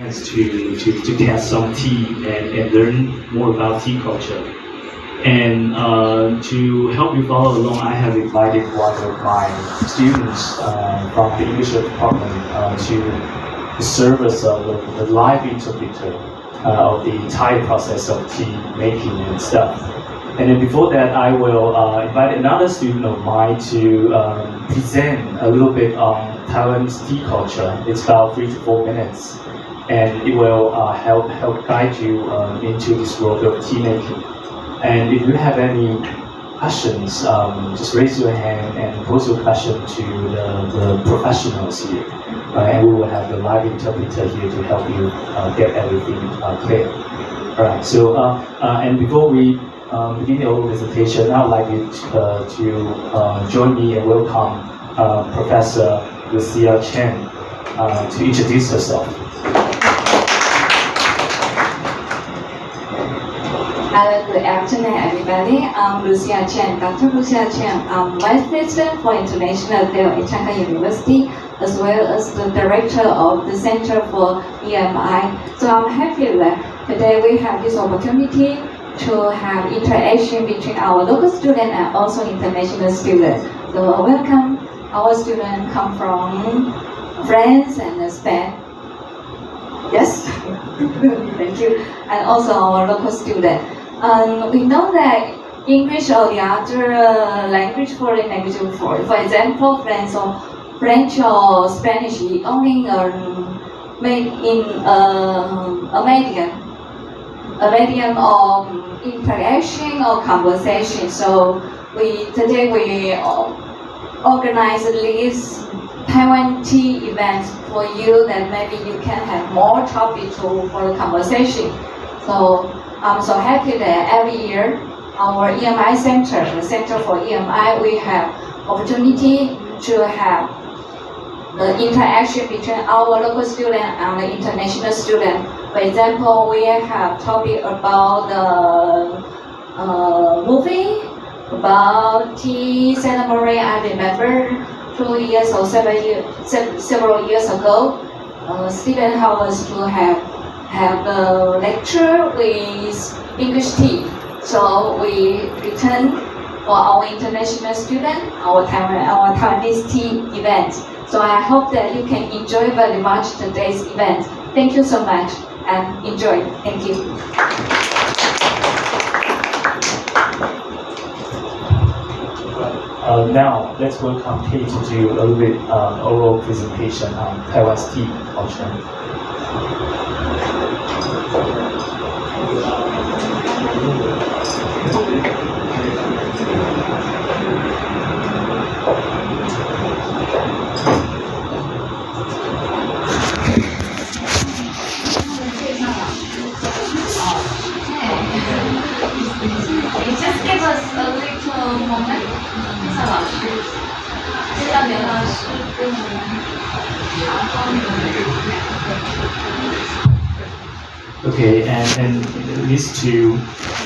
to test some tea and learn more about tea culture. And to help you follow along, I have invited one of my students from the English department to serve as the live interpreter of the entire process of tea making and stuff. And then before that, I will invite another student of mine to present a little bit on Taiwan's tea culture. It's about 3 to 4 minutes, and it will help guide you into this world of tea making. And if you have any questions, just raise your hand and pose your question to the professionals here. And we will have the live interpreter here to help you get everything clear. All right. So, and before we begin the oral presentation, I would like you to join me and welcome Professor Lucia Chen to introduce herself. Hello, good afternoon, everybody. I'm Lucia Chen, Dr. Lucia Chen. I'm Vice President for International Affairs at Shanghai University, as well as the Director of the Center for EMI. So I'm happy that today we have this opportunity to have interaction between our local students and also international students. So welcome. Our students come from France and Spain. Yes, thank you. And also our local students. We know that English or the other language, foreign language, for example, French or Spanish, only made in a medium of interaction or conversation. So today we organize this Taiwan tea event for you, that maybe you can have more topic for the conversation. So I'm so happy that every year our EMI center, the Center for EMI, we have opportunity to have the interaction between our local student and the international student. For example, we have topic about the movie, about tea ceremony. I remember 2 years or several years ago, Stephen helped us to have a lecture with English tea. So we return for our international student, our Taiwanese tea event. So I hope that you can enjoy very much today's event. Thank you so much and enjoy. Thank you. Now, let's welcome Kate to do a little bit oral presentation on Taiwan's tea culture. Just give us a little moment. Okay, and these two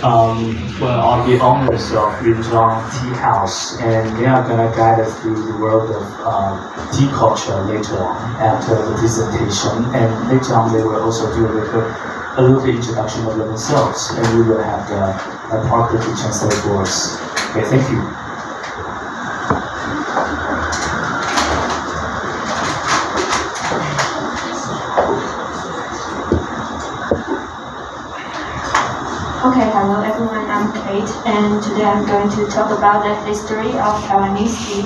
are the owners of Yunzhuang Tea House, and they are gonna guide us through the world of tea culture later on after the presentation. And later on, they will also do a little bit introduction of themselves, and we will have the Parker to translate for us. Okay, thank you. Okay, hello everyone, I'm Kate, and today I'm going to talk about the history of Taiwanese tea.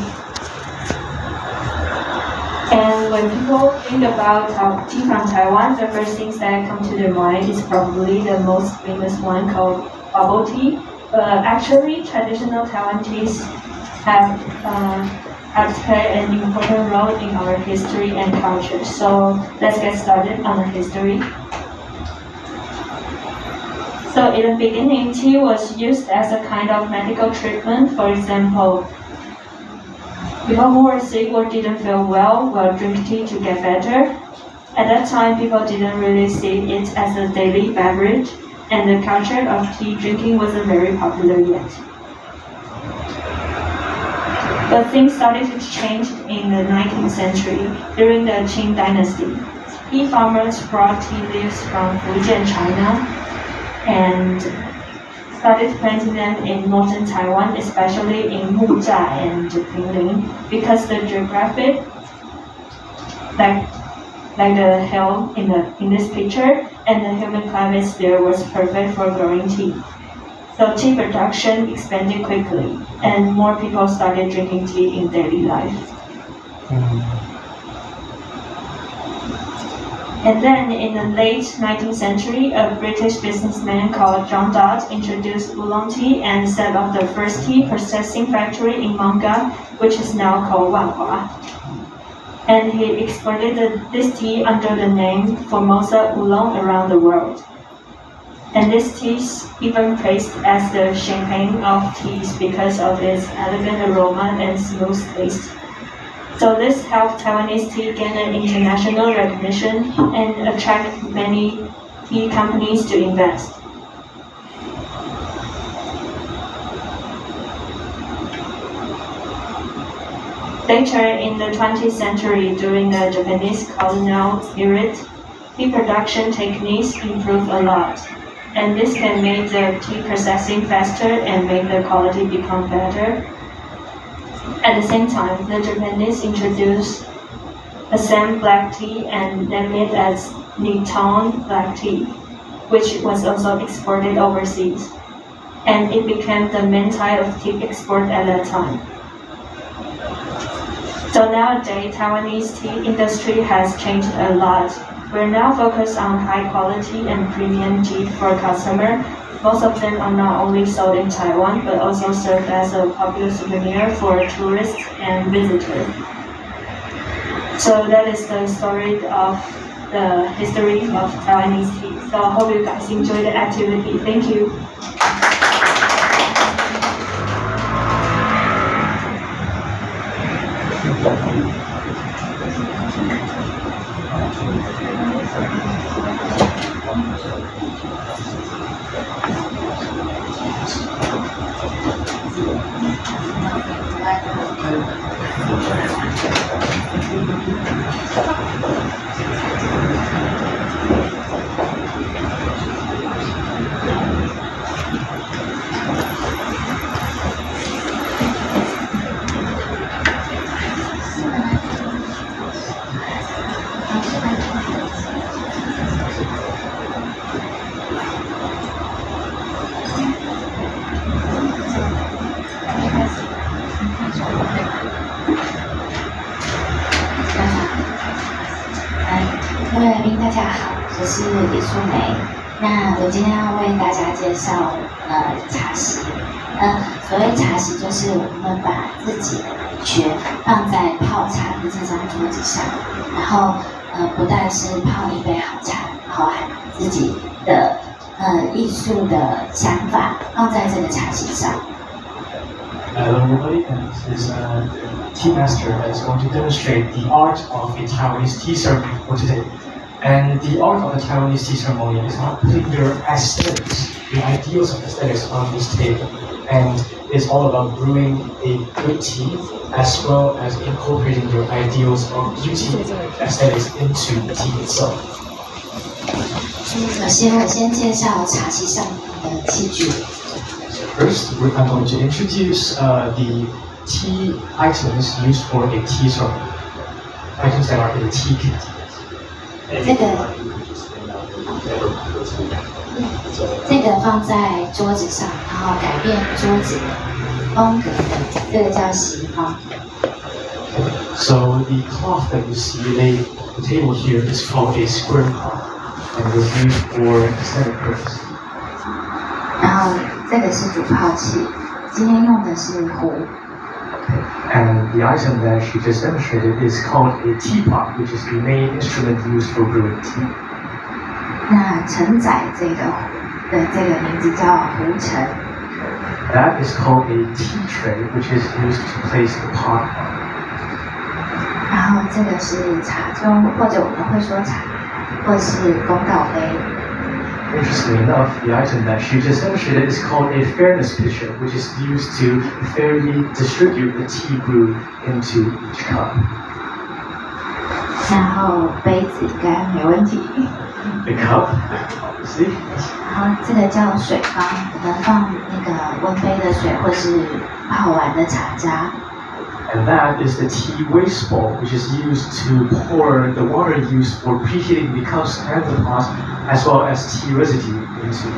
And when people think about tea from Taiwan, the first things that come to their mind is probably the most famous one called bubble tea. But actually, traditional Taiwan teas have played an important role in our history and culture. So let's get started on the history. So in the beginning, tea was used as a kind of medical treatment. For example, people who were sick or didn't feel well will drink tea to get better. At that time, people didn't really see it as a daily beverage, and the culture of tea drinking wasn't very popular yet. But things started to change in the 19th century during the Qing dynasty. tea farmers brought tea leaves from Fujian, China, and started planting them in northern Taiwan, especially in Muzha and Pinling, because the geographic, like the hill in this picture, and the humid climate there was perfect for growing tea. So tea production expanded quickly, and more people started drinking tea in daily life. And then in the late 19th century, a British businessman called John Dodd introduced oolong tea and set up the first tea processing factory in Manga, which is now called Wanhua. And he exported this tea under the name Formosa Oolong around the world. And this tea is even praised as the champagne of teas because of its elegant aroma and smooth taste. So this helped Taiwanese tea gain an international recognition and attract many tea companies to invest. Later in the 20th century, during the Japanese colonial period, tea production techniques improved a lot, and this can make the tea processing faster and make the quality become better. At the same time, the Japanese introduced Assam black tea and named it as Lipton black tea, which was also exported overseas, and it became the main type of tea export at that time. So nowadays, Taiwanese tea industry has changed a lot. We're now focused on high quality and premium tea for customer. Most of them are not only sold in Taiwan, but also serve as a popular souvenir for tourists and visitors. So that is the story of the history of Taiwanese tea. So I hope you guys enjoy the activity. Thank you.各位来宾，大家好，我是李素梅。那我今天要为大家介绍茶席。所谓茶席，就是我们把自己的美学放在泡茶的这张桌子上，然后不但是泡一杯好茶，然后还把自己的艺术的想法放在这个茶席上。Hello everybody, and this is Tea Master is going to demonstrate the art of a Taiwanese tea ceremony for today. And the art of a Taiwanese tea ceremony is not putting your aesthetics, the ideals of aesthetics on this table. And it's all about brewing a good tea as well as incorporating your ideals of beauty aesthetics into the tea itself. 首先，我先介绍茶席上的器具。First, I'm going to introduce the tea items used for a tea ceremony. Items that are in the tea kit. 这个放在桌子上，然后改变桌子风格的，这个叫席方。So the cloth that you see laid on the table here is called a square cloth, and it is used for aesthetic purpose. 然后这个是煮泡器，今天用的是壶。And the item that she just demonstrated is called a teapot, which is the main instrument used for brewing tea. 那承载这个壶的这个名字叫壶承。That is called a tea tray, which is used to place the pot on. 然后这个是茶盅，或者我们会说茶，或是公道杯。Interestingly enough, the item that she just demonstrated is called a fairness pitcher, which is used to fairly distribute the tea brew into each cup. 然后杯子应该没问题。The cup, obviously. 然后这个叫水缸，我们放那个温杯的水或是泡完的茶渣。And that is the tea waste bowl, which is used to pour the water used for preheating the cups and the pot, as well as tea residue into.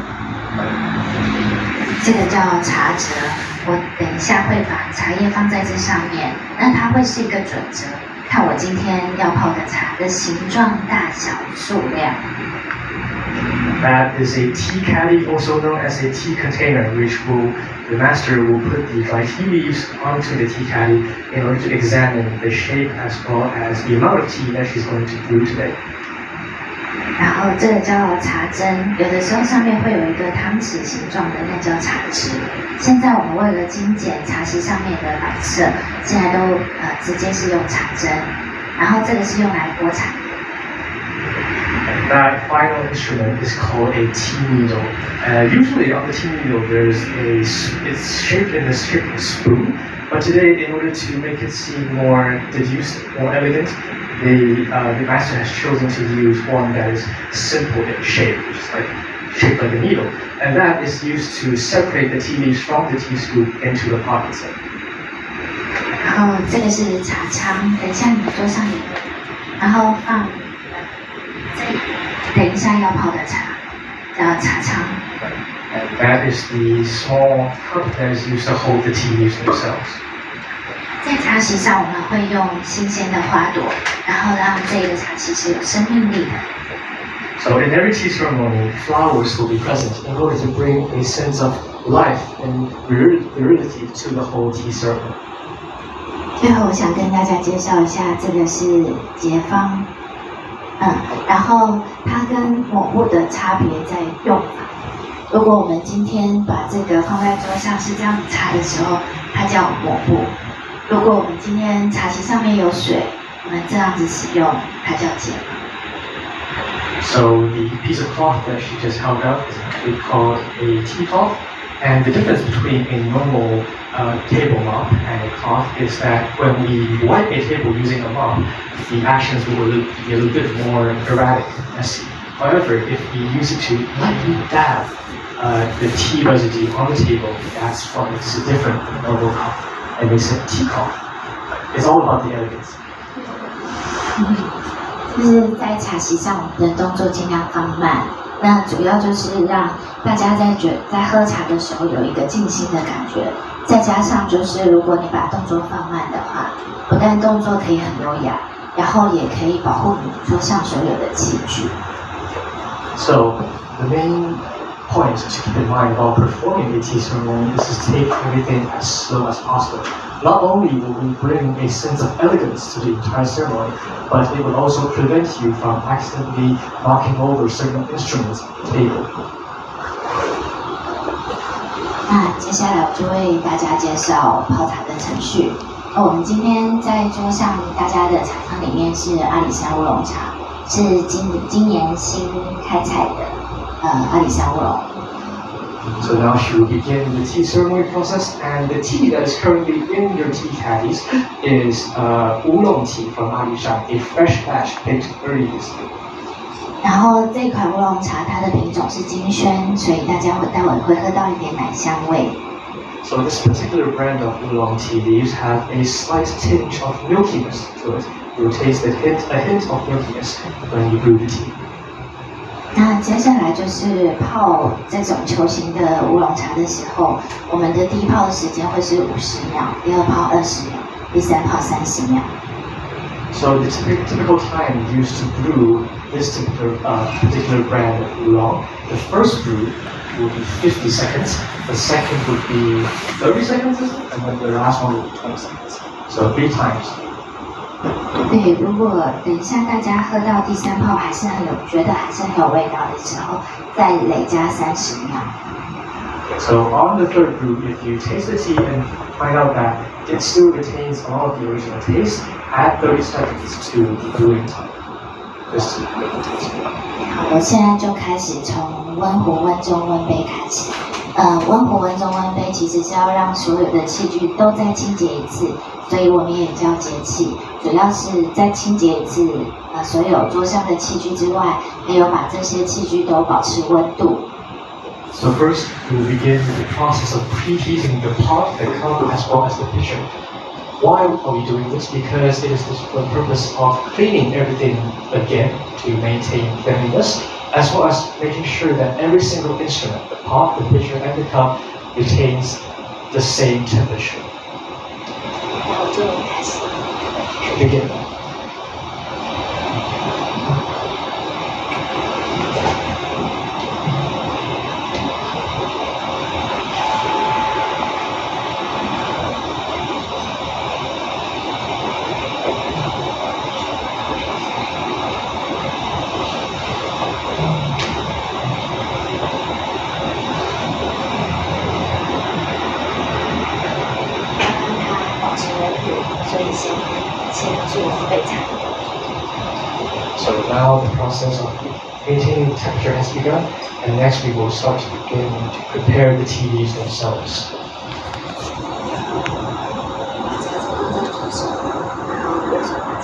这个叫茶则，我等一下会把茶叶放在这上面，那它会是一个准则，看我今天要泡的茶的形状、大小、数量。That is a tea caddy, also known as a tea container, which the master will put the dry tea leaves onto the tea caddy in order to examine the shape as well as the amount of tea that she's going to brew today. 然后这个叫茶针，有的时候上面会有一个汤匙形状的，那叫茶匙。现在我们为了精简茶匙上面的摆设，现在都直接是用茶针。然后这个是用来拨茶。That final instrument is called a tea needle. Usually on the tea needle it's shaped in the shape of a spoon, but today in order to make it seem more deduced, more elegant, the master has chosen to use one that is simple in shape, which is shaped like a needle, and that is used to separate the tea leaves from the tea scoop into the pot itself. 然后这个是茶仓，等一下你们桌上有，然后放等一下要泡的茶，叫茶仓。And that is the small cup that is used to hold the tea leaves themselves. 在茶席上，我们会用新鲜的花朵，然后让这个茶席是有生命力的。So in every tea ceremony, flowers will be present in order to bring a sense of life and virility to the whole tea ceremony. 最后，我想跟大家介绍一下，这个是结方，然后它跟抹布的差别在用法。如果我们今天把这个放在桌上是这样擦的时候，它叫抹布；如果我们今天茶席上面有水，我们这样子使用，它叫结方。So the piece of cloth that she just held up is actually called a tea cloth, and the difference between a normal table mop and a cloth is that when we wipe a table using a mop, the actions will be a little bit more erratic, messy. However, if we use it to lightly dab the tea residue on the table, that's what makes it different from a normal cup and makes it tea cloth. It's all about the elegance. 就是在茶席上，我们的动作尽量放慢。那主要就是让大家在喝茶的时候有一个静心的感觉。再加上就是，如果你把动作放慢的话，不但动作可以很优雅，然后也可以保护你桌上所有的器具。So the main point to keep in mind while performing a tea ceremony is to take everything as slow as possible. Not only will we bring a sense of elegance to the entire ceremony, but it will also prevent you from accidentally knocking over certain instruments on the table. 那接下来我就为大家介绍泡茶的程序。我们今天在桌上大家的茶汤里面是阿里山乌龙茶，是今年新开采的阿里山乌龙。So now she will begin the tea ceremony process, and the tea that is currently in your tea caddies is oolong tea from Alishan, a fresh batch picked early this year. 然后这款乌龙茶它的品种是金萱，所以大家待会会喝到一点奶香味。So this particular brand of oolong tea leaves have a slight tinge of milkiness to it. You'll taste a hint of milkiness when you brew the tea. 那接下来就是泡这种球形的乌龙茶的时候，我们的第一泡的时间会是50秒，第二泡20秒，第三泡30秒。So the typical time used to brew this particular brand of oolong, the first brew will be 50 seconds, the second would be 30 seconds, and then the last one will be 20 seconds. So 3 times. 对，如果等一下大家喝到第三泡觉得还是很有味道的时候，再累加30秒。So on the third brew, if you taste the tea and find out that it still retains a lot of the original taste, add 30 seconds to the brewing time. Just to make it taste. 好，我现在就开始从温壶、温中、温杯开始。温壶、温中、温杯其实是要让所有的器具都再清洁一次，所以我们也叫节气，主要是在清洁一次所有桌上的器具之外，还有把这些器具都保持温度。So first, we will begin the process of preheating the pot, the cup, as well as the pitcher. Why are we doing this? Because it is for the purpose of cleaning everything again to maintain cleanliness, as well as making sure that every single instrument, the pot, the pitcher, and the cup, retains the same temperature. 那我就开始。Begin. So now the process of maintaining the temperature has begun, and next we will start to begin to prepare the tea leaves themselves.